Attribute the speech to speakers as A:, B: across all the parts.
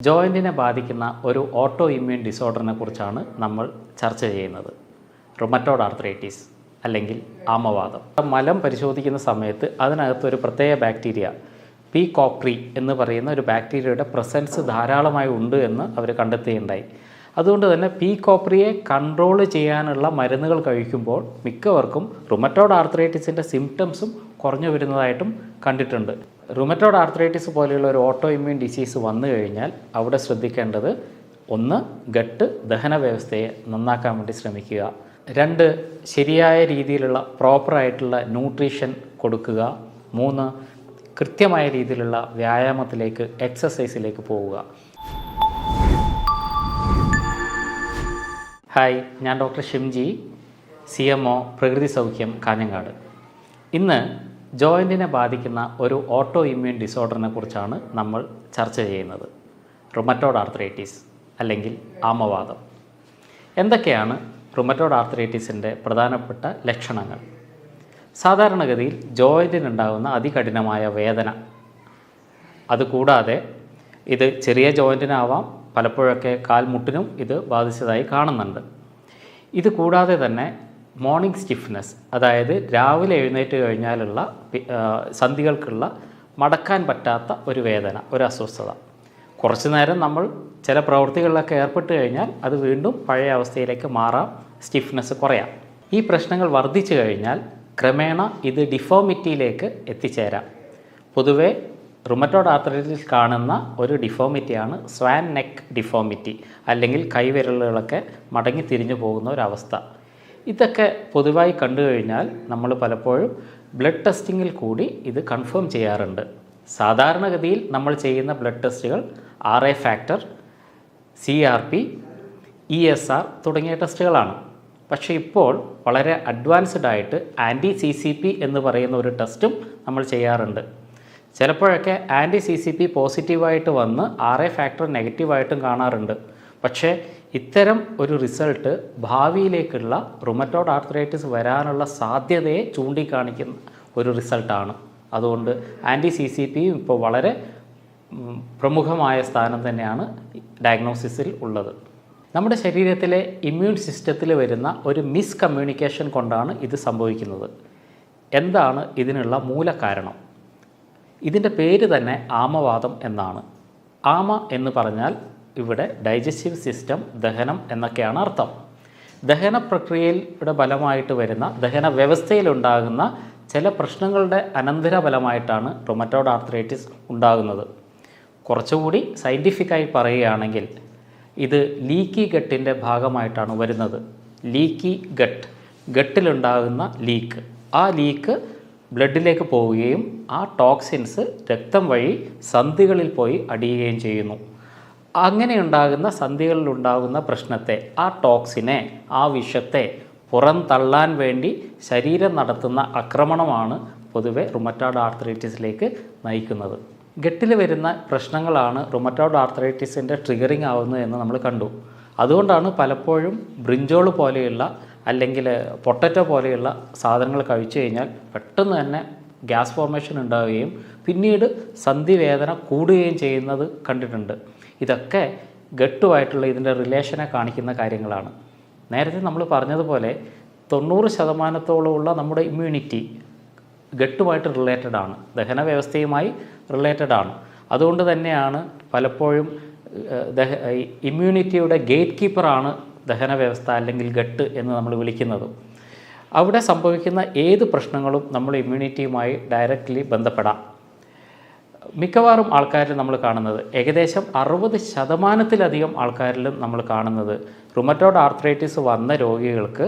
A: ജോയിൻറ്റിനെ ബാധിക്കുന്ന ഒരു auto immune ഡിസോർഡറിനെ കുറിച്ചാണ് നമ്മൾ ചർച്ച ചെയ്യുന്നത്. റുമറ്റോയ്ഡ് ആർത്രൈറ്റിസ് അല്ലെങ്കിൽ ആമവാദം. മലം പരിശോധിക്കുന്ന സമയത്ത് അതിനകത്തൊരു പ്രത്യേക ബാക്ടീരിയ പി കോപ്രി എന്ന് പറയുന്ന ഒരു ബാക്ടീരിയയുടെ പ്രസൻസ് ധാരാളമായി ഉണ്ട് എന്ന് അവർ കണ്ടെത്തുകയുണ്ടായി. അതുകൊണ്ട് തന്നെ പി കോപ്രിയെ കൺട്രോൾ ചെയ്യാനുള്ള മരുന്നുകൾ കഴിക്കുമ്പോൾ മിക്കവർക്കും റുമറ്റോയ്ഡ് ആർത്രൈറ്റിസിൻ്റെ സിംറ്റംസും കുറഞ്ഞു വരുന്നതായിട്ടും കണ്ടിട്ടുണ്ട്. റുമറ്റോയ്ഡ് ആർത്രൈറ്റിസ് പോലെയുള്ള ഒരു ഓട്ടോ ഇമ്മ്യൂൺ ഡിസീസ് വന്നു കഴിഞ്ഞാൽ അവിടെ ശ്രദ്ധിക്കേണ്ടത് 1. ഗട്ട് ദഹന വ്യവസ്ഥയെ നന്നാക്കാൻ വേണ്ടി ശ്രമിക്കുക. 2. ശരിയായ രീതിയിലുള്ള പ്രോപ്പറായിട്ടുള്ള ന്യൂട്രീഷൻ കൊടുക്കുക. 3. കൃത്യമായ രീതിയിലുള്ള വ്യായാമത്തിലേക്ക് എക്സസൈസിലേക്ക് പോവുക. ഹായ്, ഞാൻ ഡോക്ടർ ഷിംജി, CMO പ്രകൃതി സൗഖ്യം കാഞ്ഞങ്ങാട്. ഇന്ന് ജോയിൻറ്റിനെ ബാധിക്കുന്ന ഒരു ഓട്ടോ ഇമ്മ്യൂൺ ഡിസോർഡറിനെ കുറിച്ചാണ് നമ്മൾ ചർച്ച ചെയ്യുന്നത്. റുമറ്റോയ്ഡ് ആർത്രൈറ്റിസ് അല്ലെങ്കിൽ ആമവാദം. എന്തൊക്കെയാണ് റുമറ്റോയ്ഡ് ആർത്രൈറ്റിസിൻ്റെ പ്രധാനപ്പെട്ട ലക്ഷണങ്ങൾ? സാധാരണഗതിയിൽ ജോയിൻറ്റിനുണ്ടാകുന്ന അതികഠിനമായ വേദന. അതുകൂടാതെ ഇത് ചെറിയ ജോയിൻറ്റിനാവാം, പലപ്പോഴൊക്കെ കാൽമുട്ടിനും ഇത് ബാധിച്ചതായി കാണുന്നുണ്ട്. ഇത് കൂടാതെ തന്നെ മോർണിംഗ് സ്റ്റിഫ്നെസ്, അതായത് രാവിലെ എഴുന്നേറ്റ് കഴിഞ്ഞാലുള്ള സന്ധികൾക്കുള്ള മടക്കാൻ പറ്റാത്ത ഒരു വേദന, ഒരു അസ്വസ്ഥത. കുറച്ചു നേരം നമ്മൾ ചില പ്രവൃത്തികളിലൊക്കെ ഏർപ്പെട്ട് കഴിഞ്ഞാൽ അത് വീണ്ടും പഴയ അവസ്ഥയിലേക്ക് മാറാം, സ്റ്റിഫ്നെസ് കുറയാം. ഈ പ്രശ്നങ്ങൾ വർദ്ധിച്ചു കഴിഞ്ഞാൽ ക്രമേണ ഇത് ഡിഫോമിറ്റിയിലേക്ക് എത്തിച്ചേരാം. പൊതുവെ റുമറ്റോയ്ഡ് ആർത്രൈറ്റിസിൽ കാണുന്ന ഒരു ഡിഫോമിറ്റിയാണ് സ്വാൻ നെക്ക് ഡിഫോമിറ്റി, അല്ലെങ്കിൽ കൈവിരലുകളൊക്കെ മടങ്ങി തിരിഞ്ഞു പോകുന്ന ഒരവസ്ഥ. ഇതൊക്കെ പൊതുവായി കണ്ടു കഴിഞ്ഞാൽ നമ്മൾ പലപ്പോഴും ബ്ലഡ് ടെസ്റ്റിങ്ങിൽ കൂടി ഇത് കൺഫേം ചെയ്യാറുണ്ട്. സാധാരണഗതിയിൽ നമ്മൾ ചെയ്യുന്ന ബ്ലഡ് ടെസ്റ്റുകൾ RA ഫാക്ടർ, CRP, ESR തുടങ്ങിയ ടെസ്റ്റുകളാണ്. പക്ഷേ ഇപ്പോൾ വളരെ അഡ്വാൻസ്ഡ് ആയിട്ട് CCP എന്ന് പറയുന്ന ഒരു ടെസ്റ്റും നമ്മൾ ചെയ്യാറുണ്ട്. ചിലപ്പോഴൊക്കെ CCP പോസിറ്റീവായിട്ട് വന്ന് RA ഫാക്ടർ നെഗറ്റീവായിട്ടും കാണാറുണ്ട്. പക്ഷേ ഇത്തരം ഒരു റിസൾട്ട് ഭാവിയിലേക്കുള്ള റുമറ്റോയ്ഡ് ആർത്രൈറ്റിസ് വരാനുള്ള സാധ്യതയെ ചൂണ്ടിക്കാണിക്കുന്ന ഒരു റിസൾട്ടാണ്. അതുകൊണ്ട് CCPയും ഇപ്പോൾ വളരെ പ്രമുഖമായ സ്ഥാനം തന്നെയാണ് ഡയഗ്നോസിസിൽ ഉള്ളത്. നമ്മുടെ ശരീരത്തിലെ ഇമ്മ്യൂൺ സിസ്റ്റത്തിൽ വരുന്ന ഒരു മിസ്കമ്മ്യൂണിക്കേഷൻ കൊണ്ടാണ് ഇത് സംഭവിക്കുന്നത്. എന്താണ് ഇതിനുള്ള മൂലകാരണം? ഇതിൻ്റെ പേര് തന്നെ ആമവാദം എന്നാണ്. ആമ എന്ന് പറഞ്ഞാൽ ഇവിടെ ഡൈജസ്റ്റീവ് സിസ്റ്റം, ദഹനം എന്നൊക്കെയാണ് അർത്ഥം. ദഹന പ്രക്രിയയുടെ ഫലമായിട്ട് വരുന്ന ദഹന വ്യവസ്ഥയിലുണ്ടാകുന്ന ചില പ്രശ്നങ്ങളുടെ അനന്തരഫലമായിട്ടാണ് റുമറ്റോയ്ഡ് ആർത്രൈറ്റിസ് ഉണ്ടാകുന്നത്. കുറച്ചുകൂടി സയൻറ്റിഫിക്കായി പറയുകയാണെങ്കിൽ ഇത് ലീക്കി ഗട്ടിൻ്റെ ഭാഗമായിട്ടാണ് വരുന്നത്. ലീക്കി ഗട്ടിലുണ്ടാകുന്ന ലീക്ക്, ആ ലീക്ക് ബ്ലഡിലേക്ക് പോവുകയും ആ ടോക്സിൻസ് രക്തം വഴി സന്ധികളിൽ പോയി അടിയുകയും ചെയ്യുന്നു. അങ്ങനെ ഉണ്ടാകുന്ന സന്ധികളിലുണ്ടാകുന്ന പ്രശ്നത്തെ, ആ ടോക്സിനെ, ആ വിഷത്തെ പുറന്തള്ളാൻ വേണ്ടി ശരീരം നടത്തുന്ന ആക്രമണമാണ് പൊതുവെ റുമറ്റോയ്ഡ് ആർത്രൈറ്റിസിലേക്ക് നയിക്കുന്നത്. ഗട്ടിൽ വരുന്ന പ്രശ്നങ്ങളാണ് റുമറ്റോയ്ഡ് ആർത്രൈറ്റിസിൻ്റെ ട്രിഗറിങ് ആവുന്നത് എന്ന് നമ്മൾ കണ്ടു. അതുകൊണ്ടാണ് പലപ്പോഴും ബ്രിഞ്ചോൾ പോലെയുള്ള അല്ലെങ്കിൽ പൊട്ടറ്റോ പോലെയുള്ള സാധനങ്ങൾ കഴിച്ചു കഴിഞ്ഞാൽ പെട്ടെന്ന് തന്നെ ഗ്യാസ് ഫോർമേഷൻ ഉണ്ടാവുകയും പിന്നീട് സന്ധിവേദന കൂടുകയും ചെയ്യുന്നത് കണ്ടിട്ടുണ്ട്. ഇതൊക്കെ ഗട്ടുമായിട്ടുള്ള ഇതിൻ്റെ റിലേഷനെ കാണിക്കുന്ന കാര്യങ്ങളാണ്. നേരത്തെ നമ്മൾ പറഞ്ഞതുപോലെ 90% നമ്മുടെ ഇമ്മ്യൂണിറ്റി ഗട്ടുമായിട്ട് റിലേറ്റഡ് ആണ്, ദഹന വ്യവസ്ഥയുമായി റിലേറ്റഡ് ആണ്. അതുകൊണ്ട് തന്നെയാണ് പലപ്പോഴും ഇമ്മ്യൂണിറ്റിയുടെ ഗേറ്റ് കീപ്പറാണ് ദഹന വ്യവസ്ഥ അല്ലെങ്കിൽ ഗട്ട് എന്ന് നമ്മൾ വിളിക്കുന്നത്. അവിടെ സംഭവിക്കുന്ന ഏത് പ്രശ്നങ്ങളും നമ്മൾ ഇമ്മ്യൂണിറ്റിയുമായി ഡയറക്റ്റ്ലി ബന്ധപ്പെടാം. മിക്കവാറും ആൾക്കാരിൽ നമ്മൾ കാണുന്നത്, ഏകദേശം 60% ആൾക്കാരിലും നമ്മൾ കാണുന്നത് റുമറ്റോയ്ഡ് ആർത്രൈറ്റിസ് വന്ന രോഗികൾക്ക്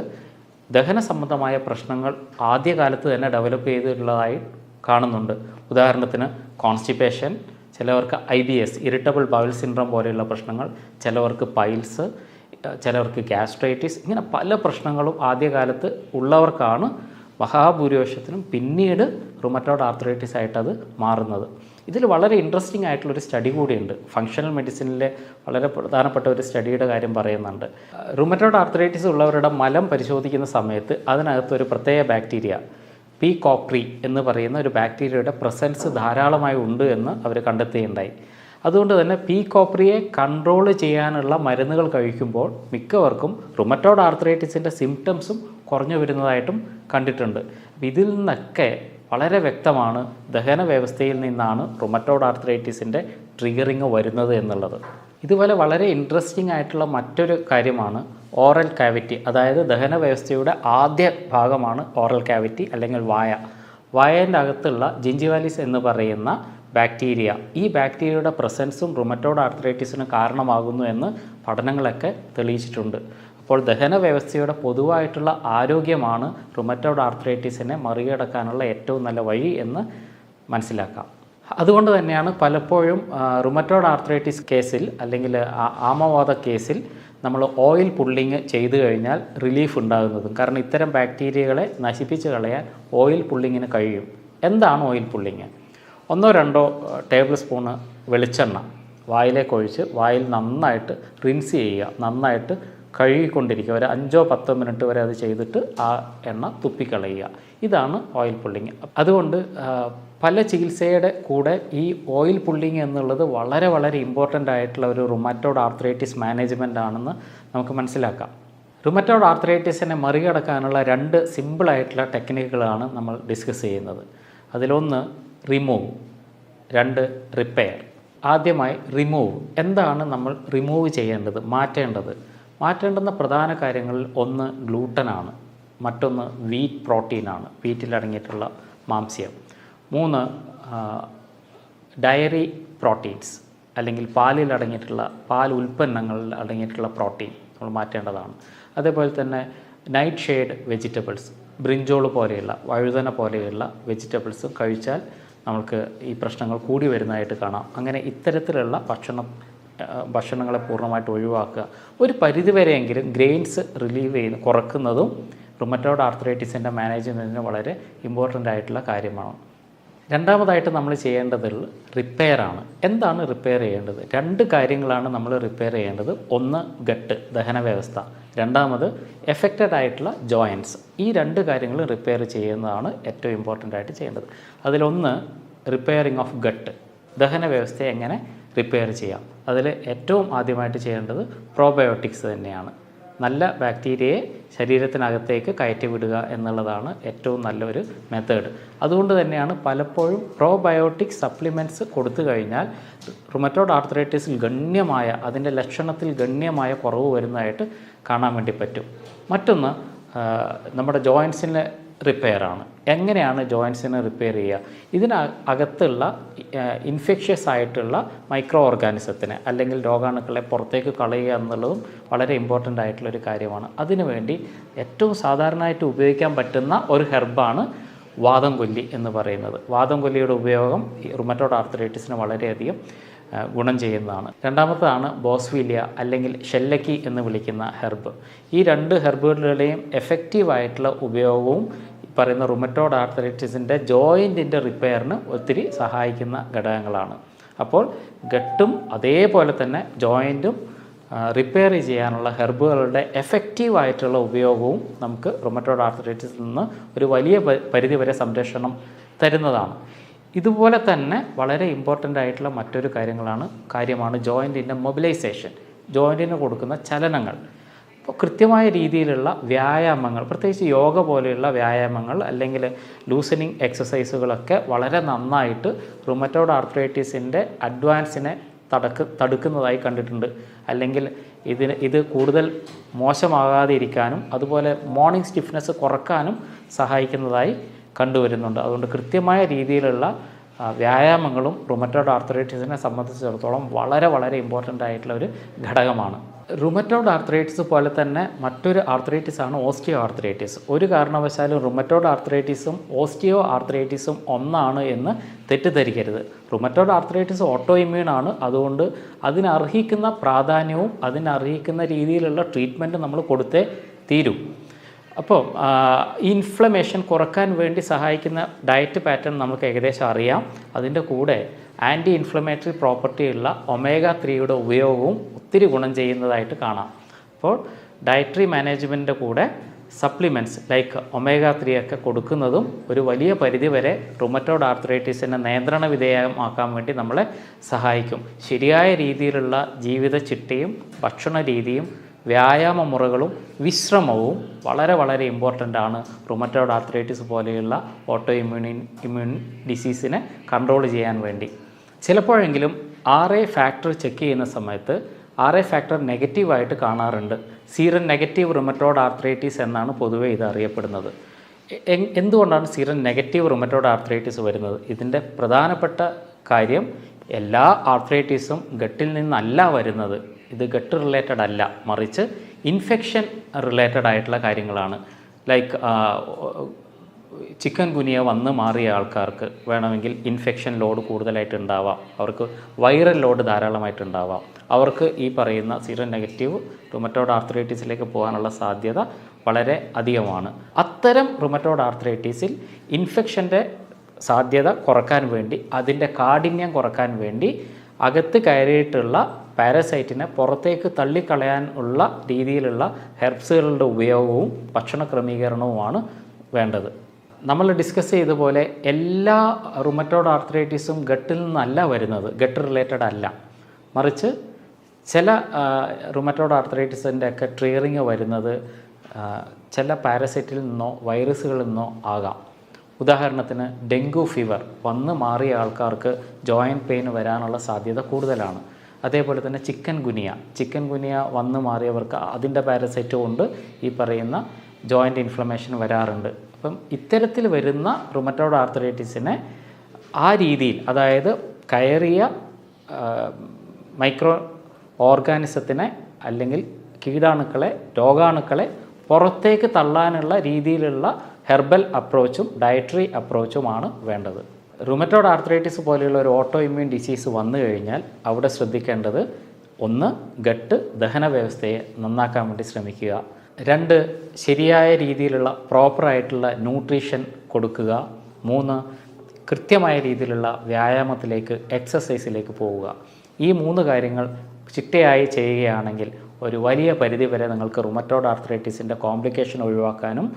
A: ദഹന സംബന്ധമായ പ്രശ്നങ്ങൾ ആദ്യകാലത്ത് തന്നെ ഡെവലപ്പ് ചെയ്തിട്ടുള്ളതായി കാണുന്നുണ്ട്. ഉദാഹരണത്തിന് കോൺസ്റ്റിപ്പേഷൻ, ചിലവർക്ക് IBS ഇറിറ്റബിൾ ബവൽ സിൻഡ്രോം പോലെയുള്ള പ്രശ്നങ്ങൾ, ചിലവർക്ക് പൈൽസ്, ചിലവർക്ക് ഗ്യാസ്ട്രൈറ്റിസ്. ഇങ്ങനെ പല പ്രശ്നങ്ങളും ആദ്യകാലത്ത് ഉള്ളവർക്കാണ് മഹാഭൂരിപക്ഷത്തിനും പിന്നീട് റുമറ്റോയ്ഡ് ആർത്രൈറ്റിസ് ആയിട്ടത് മാറുന്നത്. ഇതിൽ വളരെ ഇൻട്രസ്റ്റിംഗ് ആയിട്ടുള്ളൊരു സ്റ്റഡി കൂടിയുണ്ട്. ഫങ്ഷണൽ മെഡിസിനിലെ വളരെ പ്രധാനപ്പെട്ട ഒരു സ്റ്റഡിയുടെ കാര്യം പറയുന്നുണ്ട്. റുമറ്റോയ്ഡ് ആർത്രൈറ്റിസ് ഉള്ളവരുടെ മലം പരിശോധിക്കുന്ന സമയത്ത് അതിനകത്തൊരു പ്രത്യേക ബാക്ടീരിയ പി കോപ്രി എന്ന് പറയുന്ന ഒരു ബാക്ടീരിയയുടെ പ്രസൻസ് ധാരാളമായി ഉണ്ട് എന്ന് അവർ കണ്ടെത്തുകയുണ്ടായി. അതുകൊണ്ട് തന്നെ പീകോപ്രിയെ കൺട്രോൾ ചെയ്യാനുള്ള മരുന്നുകൾ കഴിക്കുമ്പോൾ മിക്കവർക്കും റുമറ്റോയ്ഡ് ആർത്രൈറ്റിസിൻ്റെ സിംറ്റംസും കുറഞ്ഞു വരുന്നതായിട്ടും കണ്ടിട്ടുണ്ട്. ഇതിൽ നിന്നൊക്കെ വളരെ വ്യക്തമാണ് ദഹന വ്യവസ്ഥയിൽ നിന്നാണ് റുമറ്റോയ്ഡ് ആർത്രൈറ്റിസിൻ്റെ ട്രിഗറിങ് വരുന്നത് എന്നുള്ളത്. ഇതുപോലെ വളരെ ഇൻട്രസ്റ്റിംഗ് ആയിട്ടുള്ള മറ്റൊരു കാര്യമാണ് ഓറൽ കാവിറ്റി. അതായത് ദഹന വ്യവസ്ഥയുടെ ആദ്യ ഭാഗമാണ് ഓറൽ കാവിറ്റി അല്ലെങ്കിൽ വായ. വായേൻ്റെ അകത്തുള്ള ജിഞ്ചിവാലിസ് എന്ന് പറയുന്ന ബാക്ടീരിയ, ഈ ബാക്ടീരിയയുടെ പ്രസൻസും റുമറ്റോയ്ഡ് ആർത്രൈറ്റിസിന് കാരണമാകുന്നു എന്ന് പഠനങ്ങളൊക്കെ തെളിയിച്ചിട്ടുണ്ട്. അപ്പോൾ ദഹന വ്യവസ്ഥയുടെ പൊതുവായിട്ടുള്ള ആരോഗ്യമാണ് റുമറ്റോയ്ഡ് ആർത്രൈറ്റിസിനെ മറികടക്കാനുള്ള ഏറ്റവും നല്ല വഴി എന്ന് മനസ്സിലാക്കാം. അതുകൊണ്ട് തന്നെയാണ് പലപ്പോഴും റുമറ്റോയ്ഡ് ആർത്രൈറ്റിസ് കേസിൽ അല്ലെങ്കിൽ ആമവാത കേസിൽ നമ്മൾ ഓയിൽ പുള്ളിങ് ചെയ്തു കഴിഞ്ഞാൽ റിലീഫ് ഉണ്ടാകുന്നതും. കാരണം ഇത്തരം ബാക്ടീരിയകളെ നശിപ്പിച്ച് കളയാൻ ഓയിൽ പുള്ളിങ്ങിന് കഴിയും. എന്താണ് ഓയിൽ പുള്ളിങ്? 1-2 ടേബിൾ സ്പൂണ് വെളിച്ചെണ്ണ വായിലേക്ക് ഒഴിച്ച് വായിൽ നന്നായിട്ട് റിൻസ് ചെയ്യുക, നന്നായിട്ട് കഴുകിക്കൊണ്ടിരിക്കുക. ഒരു 5-10 മിനിറ്റ് വരെ അത് ചെയ്തിട്ട് ആ എണ്ണ തുപ്പിക്കളയുക. ഇതാണ് ഓയിൽ പുള്ളിങ്. അതുകൊണ്ട് പല ചികിത്സയുടെ കൂടെ ഈ ഓയിൽ പുള്ളിങ് എന്നുള്ളത് വളരെ വളരെ ഇമ്പോർട്ടൻ്റ് ആയിട്ടുള്ള ഒരു റുമറ്റോയ്ഡ് ആർത്രൈറ്റിസ് മാനേജ്മെൻ്റ് ആണെന്ന് നമുക്ക് മനസ്സിലാക്കാം. റുമറ്റോയ്ഡ് ആർത്രൈറ്റിസിനെ മറികടക്കാനുള്ള 2 സിമ്പിളായിട്ടുള്ള ടെക്നിക്കുകളാണ് നമ്മൾ ഡിസ്കസ് ചെയ്യുന്നത്. അതിലൊന്ന് റിമൂവ്, 2 റിപ്പയർ. ആദ്യമായി റിമൂവ്. എന്താണ് നമ്മൾ റിമൂവ് ചെയ്യേണ്ടത്, മാറ്റേണ്ടുന്ന പ്രധാന കാര്യങ്ങളിൽ ഒന്ന് ഗ്ലൂട്ടനാണ്, മറ്റൊന്ന് വീറ്റ് പ്രോട്ടീനാണ്, വീറ്റിൽ അടങ്ങിയിട്ടുള്ള മാംസ്യം. 3 ഡയറി പ്രോട്ടീൻസ് അല്ലെങ്കിൽ പാലിൽ അടങ്ങിയിട്ടുള്ള പാൽ ഉൽപ്പന്നങ്ങളിൽ അടങ്ങിയിട്ടുള്ള പ്രോട്ടീൻ നമ്മൾ മാറ്റേണ്ടതാണ്. അതേപോലെ തന്നെ നൈറ്റ് ഷെയ്ഡ് വെജിറ്റബിൾസ്, ബ്രിഞ്ചോൾ പോലെയുള്ള വഴുതന പോലെയുള്ള വെജിറ്റബിൾസും കഴിച്ചാൽ നമുക്ക് ഈ പ്രശ്നങ്ങൾ കൂടി വരുന്നതായിട്ട് കാണാം. അങ്ങനെ ഇത്തരത്തിലുള്ള ഭക്ഷണങ്ങളെ പൂർണ്ണമായിട്ട് ഒഴിവാക്കുക. ഒരു പരിധിവരെയെങ്കിലും ഗ്രെയിൻസ് കുറക്കുന്നതും റുമറ്റോയ്ഡ് ആർത്രൈറ്റിസിൻ്റെ മാനേജ്മെൻറ്റിന് വളരെ ഇമ്പോർട്ടൻ്റ് ആയിട്ടുള്ള കാര്യമാണ്. രണ്ടാമതായിട്ട് നമ്മൾ ചെയ്യേണ്ടത് റിപ്പയറാണ്. എന്താണ് റിപ്പയർ ചെയ്യേണ്ടത്? 2 കാര്യങ്ങളാണ് നമ്മൾ റിപ്പയർ ചെയ്യേണ്ടത്. ഒന്ന് ഗട്ട്, ദഹന വ്യവസ്ഥ. രണ്ടാമത് എഫക്റ്റഡ് ആയിട്ടുള്ള ജോയിൻറ്റ്സ്. ഈ 2 കാര്യങ്ങൾ റിപ്പയർ ചെയ്യുന്നതാണ് ഏറ്റവും ഇമ്പോർട്ടൻ്റ് ആയിട്ട് ചെയ്യേണ്ടത്. അതിലൊന്ന് റിപ്പയറിങ് ഓഫ് ഗട്ട്, ദഹന വ്യവസ്ഥയെ എങ്ങനെ റിപ്പയർ ചെയ്യാം. അതിൽ ഏറ്റവും ആദ്യമായിട്ട് ചെയ്യേണ്ടത് പ്രോബയോട്ടിക്സ് തന്നെയാണ്. നല്ല ബാക്ടീരിയയെ ശരീരത്തിനകത്തേക്ക് കയറ്റി വിടുക എന്നുള്ളതാണ് ഏറ്റവും നല്ലൊരു മെത്തേഡ്. അതുകൊണ്ട് തന്നെയാണ് പലപ്പോഴും പ്രോബയോട്ടിക് സപ്ലിമെൻറ്റ്സ് കൊടുത്തു കഴിഞ്ഞാൽ റുമറ്റോയ്ഡ് ആർത്രൈറ്റിസിൽ അതിൻ്റെ ലക്ഷണത്തിൽ ഗണ്യമായ കുറവ് വരുന്നതായിട്ട് കാണാൻ വേണ്ടി പറ്റും. മറ്റൊന്ന് നമ്മുടെ ജോയിൻസിൻ്റെ റിപ്പയറാണ്. എങ്ങനെയാണ് ജോയിൻസിനെ റിപ്പയർ ചെയ്യുക? ഇതിനകത്തുള്ള ഇൻഫെക്ഷ്യസ് ആയിട്ടുള്ള മൈക്രോ ഓർഗാനിസത്തിനെ അല്ലെങ്കിൽ രോഗാണുക്കളെ പുറത്തേക്ക് കളയുക എന്നുള്ളതും വളരെ ഇമ്പോർട്ടൻ്റ് ആയിട്ടുള്ളൊരു കാര്യമാണ്. അതിനുവേണ്ടി ഏറ്റവും സാധാരണയായിട്ട് ഉപയോഗിക്കാൻ പറ്റുന്ന ഒരു ഹെർബാണ് വാദം കൊല്ലി എന്ന് പറയുന്നത്. വാദം കൊല്ലിയുടെ ഉപയോഗം റുമറ്റോയ്ഡ് ആർത്രൈറ്റിസിന് വളരെയധികം ഗുണം ചെയ്യുന്നതാണ്. രണ്ടാമത്തേതാണ് ബോസ്വീലിയ അല്ലെങ്കിൽ ഷെല്ലക്കി എന്ന് വിളിക്കുന്ന ഹെർബ്. ഈ 2 ഹെർബുകളുടെയും എഫക്റ്റീവായിട്ടുള്ള ഉപയോഗവും പറയുന്ന റുമറ്റോയ്ഡ് ആർത്രൈറ്റിസിൻ്റെ ജോയിൻറ്റിൻ്റെ റിപ്പയറിന് ഒത്തിരി സഹായിക്കുന്ന ഘടകങ്ങളാണ്. അപ്പോൾ ഗട്ടും അതേപോലെ തന്നെ ജോയിൻറ്റും റിപ്പയർ ചെയ്യാനുള്ള ഹെർബുകളുടെ എഫക്റ്റീവായിട്ടുള്ള ഉപയോഗവും നമുക്ക് റുമറ്റോയ്ഡ് ആർത്രൈറ്റിസിൽ നിന്ന് ഒരു വലിയ പരിധിവരെ സംരക്ഷണം തരുന്നതാണ്. ഇതുപോലെ തന്നെ വളരെ ഇമ്പോർട്ടൻ്റ് ആയിട്ടുള്ള മറ്റൊരു കാര്യമാണ് ജോയിൻറ്റിൻ്റെ മൊബിലൈസേഷൻ, ജോയിൻറ്റിന് കൊടുക്കുന്ന ചലനങ്ങൾ. അപ്പോൾ കൃത്യമായ രീതിയിലുള്ള വ്യായാമങ്ങൾ, പ്രത്യേകിച്ച് യോഗ പോലെയുള്ള വ്യായാമങ്ങൾ അല്ലെങ്കിൽ ലൂസനിങ് എക്സസൈസുകളൊക്കെ വളരെ നന്നായിട്ട് റുമറ്റോയ്ഡ് ആർത്രൈറ്റിസിൻ്റെ അഡ്വാൻസിനെ തടുക്കുന്നതായി കണ്ടിട്ടുണ്ട്. അല്ലെങ്കിൽ ഇത് കൂടുതൽ മോശമാകാതെ ഇരിക്കാനും അതുപോലെ മോർണിംഗ് സ്റ്റിഫ്നെസ് കുറക്കാനും സഹായിക്കുന്നതായി കണ്ടുവരുന്നുണ്ട്. അതുകൊണ്ട് കൃത്യമായ രീതിയിലുള്ള വ്യായാമങ്ങളും റുമറ്റോയ്ഡ് ആർത്രൈറ്റിസിനെ സംബന്ധിച്ചിടത്തോളം വളരെ വളരെ ഇമ്പോർട്ടൻ്റ് ആയിട്ടുള്ള ഒരു ഘടകമാണ്. റുമറ്റോയ്ഡ് ആർത്രൈറ്റിസ് പോലെ തന്നെ മറ്റൊരു ആർത്രൈറ്റിസാണ് ഓസ്റ്റിയോ ആർത്രൈറ്റിസ്. ഒരു കാരണവശാലും റുമറ്റോയ്ഡ് ആർത്രൈറ്റിസും ഓസ്റ്റിയോ ആർത്രൈറ്റിസും ഒന്നാണ് എന്ന് തെറ്റിദ്ധരിക്കരുത്. റുമറ്റോയ്ഡ് ആർത്രൈറ്റിസ് ഓട്ടോ ഇമ്മ്യൂണാണ്. അതുകൊണ്ട് അതിനർഹിക്കുന്ന പ്രാധാന്യവും അതിനർഹിക്കുന്ന രീതിയിലുള്ള ട്രീറ്റ്മെൻറ്റ് നമ്മൾ കൊടുത്തേ തീരൂ. അപ്പോൾ ഇൻഫ്ലമേഷൻ കുറക്കാൻ വേണ്ടി സഹായിക്കുന്ന ഡയറ്റ് പാറ്റേൺ നമുക്ക് ഏകദേശം അറിയാം. അതിൻ്റെ കൂടെ ആൻറ്റി ഇൻഫ്ലമേറ്ററി പ്രോപ്പർട്ടിയുള്ള ഒമേഗ-3യുടെ ഉപയോഗവും ഒത്തിരി ഗുണം ചെയ്യുന്നതായിട്ട് കാണാം. അപ്പോൾ ഡയറ്ററി മാനേജ്മെൻറ്റിൻ്റെ കൂടെ സപ്ലിമെൻറ്റ്സ് ലൈക്ക് ഒമേഗ 3 ഒക്കെ കൊടുക്കുന്നതും ഒരു വലിയ പരിധിവരെ റുമറ്റോയ്ഡ് ആർത്രൈറ്റിസിനെ നിയന്ത്രണ വിധേയമാക്കാൻ വേണ്ടി നമ്മളെ സഹായിക്കും. ശരിയായ രീതിയിലുള്ള ജീവിത ചിട്ടയും ഭക്ഷണ രീതിയും വ്യായാമ മുറകളും വിശ്രമവും വളരെ വളരെ ഇമ്പോർട്ടൻ്റ് ആണ് റുമറ്റോയ്ഡ് ആർത്രൈറ്റിസ് പോലെയുള്ള ഇമ്മ്യൂൺ ഡിസീസിനെ കൺട്രോൾ ചെയ്യാൻ വേണ്ടി. ചിലപ്പോഴെങ്കിലും RA ഫാക്ടർ ചെക്ക് ചെയ്യുന്ന സമയത്ത് RA ഫാക്ടർ നെഗറ്റീവായിട്ട് കാണാറുണ്ട്. സീറൻ നെഗറ്റീവ് റുമറ്റോയ്ഡ് ആർത്രൈറ്റിസ് എന്നാണ് പൊതുവെ ഇത് അറിയപ്പെടുന്നത്. എന്തുകൊണ്ടാണ് സീറൻ നെഗറ്റീവ് റുമറ്റോയ്ഡ് ആർത്രൈറ്റിസ് വരുന്നത്? ഇതിൻ്റെ പ്രധാനപ്പെട്ട കാര്യം എല്ലാ ആർത്രൈറ്റിസും ഗട്ടിൽ നിന്നല്ല വരുന്നത്. ഇത് ഗട്ട് റിലേറ്റഡ് അല്ല, മറിച്ച് ഇൻഫെക്ഷൻ റിലേറ്റഡ് ആയിട്ടുള്ള കാര്യങ്ങളാണ്. ലൈക്ക് ചിക്കൻ ഗുനിയ വന്ന് മാറിയ ആൾക്കാർക്ക് വേണമെങ്കിൽ ഇൻഫെക്ഷൻ ലോഡ് കൂടുതലായിട്ട് ഉണ്ടാവാം, അവർക്ക് വൈറൽ ലോഡ് ധാരാളമായിട്ട് ഉണ്ടാവാം. അവർക്ക് ഈ പറയുന്ന സീറൻ നെഗറ്റീവ് റുമറ്റോയ്ഡ് ആർത്രൈറ്റിസിലേക്ക് പോകാനുള്ള സാധ്യത വളരെ അധികമാണ്. അത്തരം റുമറ്റോയ്ഡ് ആർത്രൈറ്റിസിൽ ഇൻഫെക്ഷൻ്റെ സാധ്യത കുറക്കാൻ വേണ്ടി, അതിൻ്റെ കാഠിന്യം കുറക്കാൻ വേണ്ടി അകത്ത് കയറിയിട്ടുള്ള പാരസൈറ്റിനെ പുറത്തേക്ക് തള്ളിക്കളയാൻ ഉള്ള രീതിയിലുള്ള ഹെർബ്സുകളുടെ ഉപയോഗവും ഭക്ഷണ ക്രമീകരണവുമാണ് വേണ്ടത്. നമ്മൾ ഡിസ്കസ് ചെയ്ത പോലെ എല്ലാ റുമറ്റോയ്ഡ് ആർത്രൈറ്റിസും ഗട്ടിൽ നിന്നല്ല വരുന്നത്, ഗട്ട് റിലേറ്റഡ് അല്ല, മറിച്ച് ചില റുമറ്റോയ്ഡ് ആർത്രൈറ്റിസിൻ്റെ ഒക്കെ ട്രിഗറിങ് വരുന്നത് ചില പാരസൈറ്റിൽ നിന്നോ വൈറസുകളിൽ നിന്നോ ആകാം. ഉദാഹരണത്തിന് ഡെങ്കു ഫീവർ വന്ന് മാറിയ ആൾക്കാർക്ക് ജോയിൻറ്റ് പെയിൻ വരാനുള്ള സാധ്യത കൂടുതലാണ്. അതേപോലെ തന്നെ ചിക്കൻ ഗുനിയ വന്ന് മാറിയവർക്ക് അതിൻ്റെ പാരസൈറ്റ് കൊണ്ട് ഈ പറയുന്ന ജോയിൻറ്റ് ഇൻഫ്ലമേഷൻ വരാറുണ്ട്. അപ്പം ഇത്തരത്തിൽ വരുന്ന റുമറ്റോയ്ഡ് ആർത്രൈറ്റിസിനെ ആ രീതിയിൽ, അതായത് കയറിയ മൈക്രോ ഓർഗാനിസത്തിനെ അല്ലെങ്കിൽ കീടാണുക്കളെ, രോഗാണുക്കളെ പുറത്തേക്ക് തള്ളാനുള്ള രീതിയിലുള്ള ഹെർബൽ അപ്രോച്ചും ഡയറ്ററി അപ്രോച്ചുമാണ് വേണ്ടത്. റുമറ്റോയ്ഡ് ആർത്രൈറ്റിസ് പോലെയുള്ള ഒരു ഇമ്മ്യൂൺ ഡിസീസ് വന്നു കഴിഞ്ഞാൽ അവിടെ ശ്രദ്ധിക്കേണ്ടത്, 1, ഗട്ട് ദഹന വ്യവസ്ഥയെ നന്നാക്കാൻ വേണ്ടി ശ്രമിക്കുക. 2, ശരിയായ രീതിയിലുള്ള പ്രോപ്പറായിട്ടുള്ള ന്യൂട്രീഷൻ കൊടുക്കുക. 3, കൃത്യമായ രീതിയിലുള്ള വ്യായാമത്തിലേക്ക്, എക്സസൈസിലേക്ക് പോവുക. ഈ 3 കാര്യങ്ങൾ ചിട്ടയായി ചെയ്യുകയാണെങ്കിൽ ഒരു വലിയ പരിധിവരെ നിങ്ങൾക്ക് റുമറ്റോയ്ഡ് ആർത്രൈറ്റിസിൻ്റെ കോംപ്ലിക്കേഷൻ ഒഴിവാക്കാനും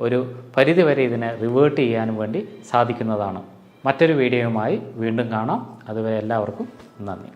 A: ഒരു പരിധിവരെ ഇതിനെ റിവേർട്ട് ചെയ്യാനും വേണ്ടി സാധിക്കുന്നതാണ്. മറ്റൊരു വീഡിയോയുമായി വീണ്ടും കാണാം. അതുവരെ എല്ലാവർക്കും നന്ദി.